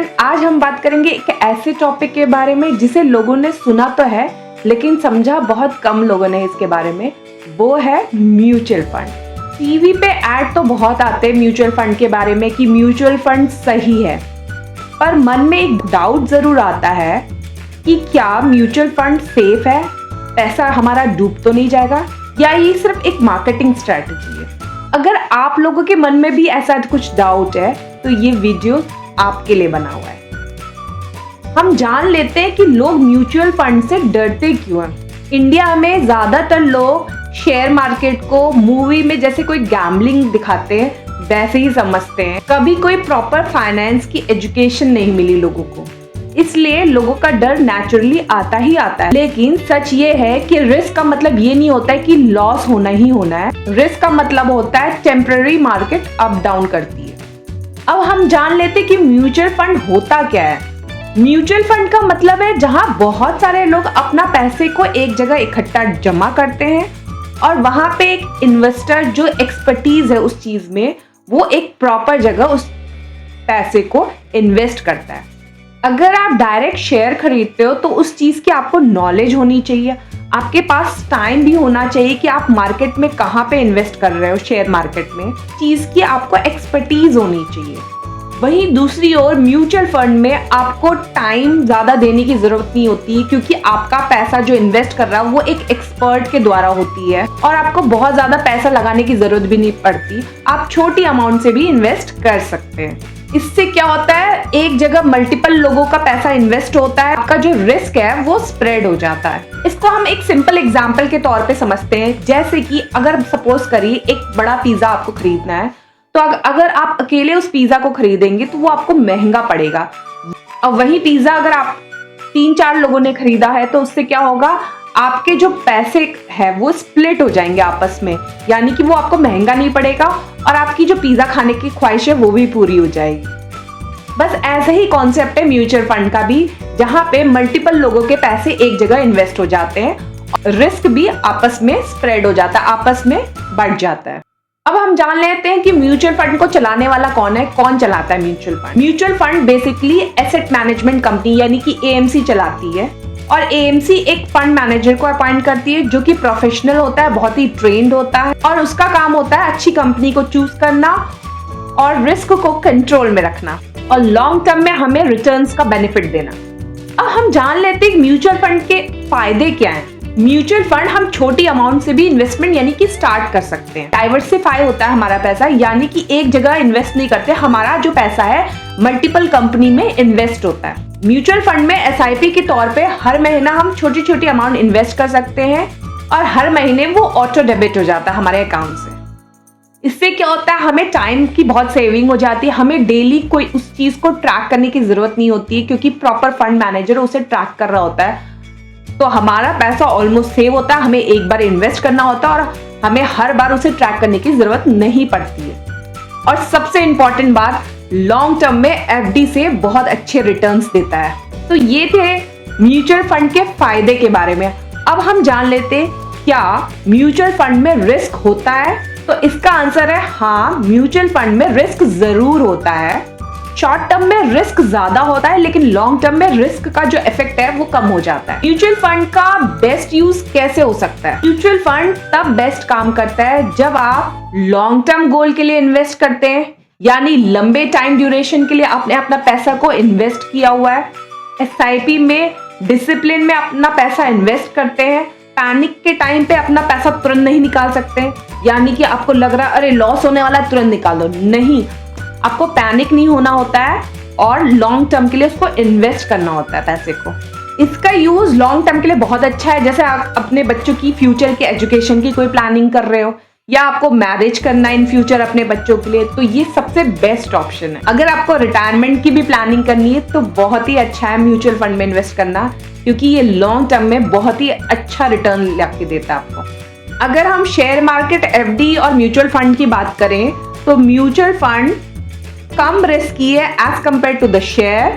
Friend, आज हम बात करेंगे एक ऐसे टॉपिक के बारे में जिसे लोगों ने सुना तो है लेकिन समझा बहुत कम लोगों ने इसके बारे में। वो है म्यूचुअल फंड। टीवी पे ऐड तो बहुत आते हैं म्यूचुअल फंड के बारे में कि म्यूचुअल फंड सही है, पर मन में एक डाउट जरूर आता है कि क्या म्यूचुअल फंड सेफ है, पैसा हमारा डूब तो नहीं जाएगा, या ये सिर्फ एक मार्केटिंग स्ट्रेटजी है। अगर आप लोगों के मन में भी ऐसा कुछ डाउट है तो ये वीडियो आपके लिए बना हुआ है। हम जान लेते हैं कि लोग म्यूचुअल फंड से डरते क्यों हैं। इंडिया में ज्यादातर लोग शेयर मार्केट को मूवी में जैसे कोई गैम्बलिंग दिखाते हैं वैसे ही समझते हैं। कभी कोई प्रॉपर फाइनेंस की एजुकेशन नहीं मिली लोगों को, इसलिए लोगों का डर नेचुरली आता ही आता है। लेकिन सच ये है कि रिस्क का मतलब ये नहीं होता है कि लॉस होना ही होना है। रिस्क का मतलब होता है टेम्पररी मार्केट अप डाउन करती है। अब हम जान लेते हैं कि म्यूचुअल फंड होता क्या है। म्यूचुअल फंड का मतलब है जहां बहुत सारे लोग अपना पैसे को एक जगह इकट्ठा जमा करते हैं और वहां पे एक इन्वेस्टर जो एक्सपर्टीज है उस चीज में, वो एक प्रॉपर जगह उस पैसे को इन्वेस्ट करता है। अगर आप डायरेक्ट शेयर खरीदते हो तो उस चीज की आपको नॉलेज होनी चाहिए, आपके पास टाइम भी होना चाहिए कि आप मार्केट में कहाँ पे इन्वेस्ट कर रहे हो। शेयर मार्केट में चीज की आपको एक्सपर्टीज होनी चाहिए। वहीं दूसरी ओर म्यूचुअल फंड में आपको टाइम ज्यादा देने की जरूरत नहीं होती, क्योंकि आपका पैसा जो इन्वेस्ट कर रहा है वो एक एक्सपर्ट के द्वारा होती है और आपको बहुत ज्यादा पैसा लगाने की जरूरत भी नहीं पड़ती। आप छोटी अमाउंट से भी इन्वेस्ट कर सकते हैं। इससे क्या होता है, एक जगह मल्टीपल लोगों का पैसा इन्वेस्ट होता है, आपका जो रिस्क है वो स्प्रेड हो जाता है। इसको हम एक सिंपल एग्जांपल के तौर पे समझते हैं। जैसे कि अगर सपोज करिए एक बड़ा पिज्जा आपको खरीदना है, तो अगर आप अकेले उस पिज्जा को खरीदेंगे तो वो आपको महंगा पड़ेगा। और वही पिज्जा अगर आप 3-4 लोगों ने खरीदा है तो उससे क्या होगा, आपके जो पैसे है वो स्प्लिट हो जाएंगे आपस में, यानी कि वो आपको महंगा नहीं पड़ेगा और आपकी जो पिज्जा खाने की ख्वाहिश है वो भी पूरी हो जाएगी। बस ऐसे ही कॉन्सेप्ट है म्यूचुअल फंड का भी, जहां पे मल्टीपल लोगों के पैसे एक जगह इन्वेस्ट हो जाते हैं, रिस्क भी आपस में स्प्रेड हो जाता है, आपस में बढ़ जाता है। अब हम जान लेते हैं कि म्यूचुअल फंड को चलाने वाला कौन है, कौन चलाता है mutual fund. Mutual fund basically asset management company यानी कि एएमसी चलाती है, और एएमसी एक फंड मैनेजर को अपॉइंट करती है जो कि प्रोफेशनल होता है, बहुत ही ट्रेंड होता है, और उसका काम होता है अच्छी कंपनी को चूज करना और रिस्क को कंट्रोल में रखना और लॉन्ग टर्म में हमें रिटर्न्स का बेनिफिट देना। अब हम जान लेते हैं म्यूचुअल फंड के फायदे क्या हैं। म्यूचुअल फंड हम छोटी अमाउंट से भी इन्वेस्टमेंट यानी कि स्टार्ट कर सकते हैं। डाइवर्सिफाई होता है हमारा पैसा, यानी कि एक जगह इन्वेस्ट नहीं करते, हमारा जो पैसा है मल्टीपल कंपनी में इन्वेस्ट होता है। म्यूचुअल फंड में एसआईपी के तौर पे हर महीना हम छोटी छोटी अमाउंट इन्वेस्ट कर सकते हैं और हर महीने वो ऑटो डेबिट हो जाता है हमारे अकाउंट से। इससे क्या होता है, हमें टाइम की बहुत सेविंग हो जाती है, हमें डेली कोई उस चीज को ट्रैक करने की जरूरत नहीं होती है, क्योंकि प्रॉपर फंड मैनेजर उसे ट्रैक कर रहा होता है। तो हमारा पैसा ऑलमोस्ट सेव होता है, हमें एक बार इन्वेस्ट करना होता है और हमें हर बार उसे ट्रैक करने की जरूरत नहीं पड़ती है। और सबसे इंपॉर्टेंट बात, लॉन्ग टर्म में एफडी से बहुत अच्छे रिटर्न्स देता है। तो ये थे म्यूचुअल फंड के फायदे के बारे में। अब हम जान लेते हैं क्या म्यूचुअल फंड में रिस्क होता है। तो इसका आंसर है हाँ, म्यूचुअल फंड में रिस्क जरूर होता है। शॉर्ट टर्म में रिस्क ज्यादा होता है, लेकिन लॉन्ग टर्म में रिस्क का जो इफेक्ट है वो कम हो जाता है। म्यूचुअल फंड का बेस्ट यूज कैसे हो सकता है? म्यूचुअल फंड तब बेस्ट काम करता है जब आप लॉन्ग टर्म गोल के लिए इन्वेस्ट करते हैं, यानी लंबे टाइम ड्यूरेशन के लिए आपने अपना पैसा को इन्वेस्ट किया हुआ है। एसआईपी में डिसिप्लिन में अपना पैसा इन्वेस्ट करते हैं। पैनिक के टाइम पे अपना पैसा तुरंत नहीं निकाल सकते, यानी कि आपको लग रहा है अरे लॉस होने वाला है तुरंत निकाल दो, नहीं, आपको पैनिक नहीं होना होता है और लॉन्ग टर्म के लिए उसको इन्वेस्ट करना होता है पैसे को। इसका यूज लॉन्ग टर्म के लिए बहुत अच्छा है, जैसे आप अपने बच्चों की फ्यूचर के एजुकेशन की कोई प्लानिंग कर रहे हो या आपको मैरिज करना इन फ्यूचर अपने बच्चों के लिए, तो ये सबसे बेस्ट ऑप्शन है। अगर आपको रिटायरमेंट की भी प्लानिंग करनी है तो बहुत ही अच्छा है म्यूचुअल फंड में इन्वेस्ट करना, क्योंकि ये लॉन्ग टर्म में बहुत ही अच्छा रिटर्न लाके देता है आपको। अगर हम शेयर मार्केट, एफडी और म्यूचुअल फंड की बात करें तो म्यूचुअल फंड कम रिस्की है as compared to the share,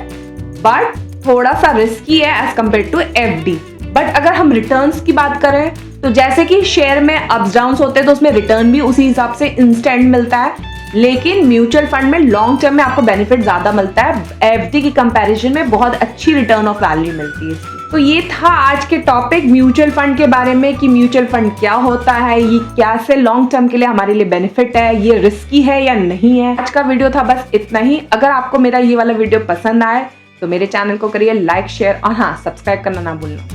but थोड़ा सा रिस्की है as compared to FD. But अगर हम रिटर्न्स की बात करें तो जैसे कि शेयर में अप्स डाउन्स होते हैं तो उसमें रिटर्न भी उसी हिसाब से इंस्टेंट मिलता है, लेकिन म्यूचुअल फंड में लॉन्ग टर्म में आपको बेनिफिट ज्यादा मिलता है, एफडी की कंपैरिजन में बहुत अच्छी रिटर्न ऑफ वैल्यू मिलती है इसकी। तो ये था आज के टॉपिक म्यूचुअल फंड के बारे में कि म्यूचुअल फंड क्या होता है, ये कैसे लॉन्ग टर्म के लिए हमारे लिए बेनिफिट है, ये रिस्की है या नहीं है। आज का वीडियो था बस इतना ही। अगर आपको मेरा ये वाला वीडियो पसंद आए तो मेरे चैनल को करिए लाइक, शेयर और हाँ, सब्सक्राइब करना ना भूलना।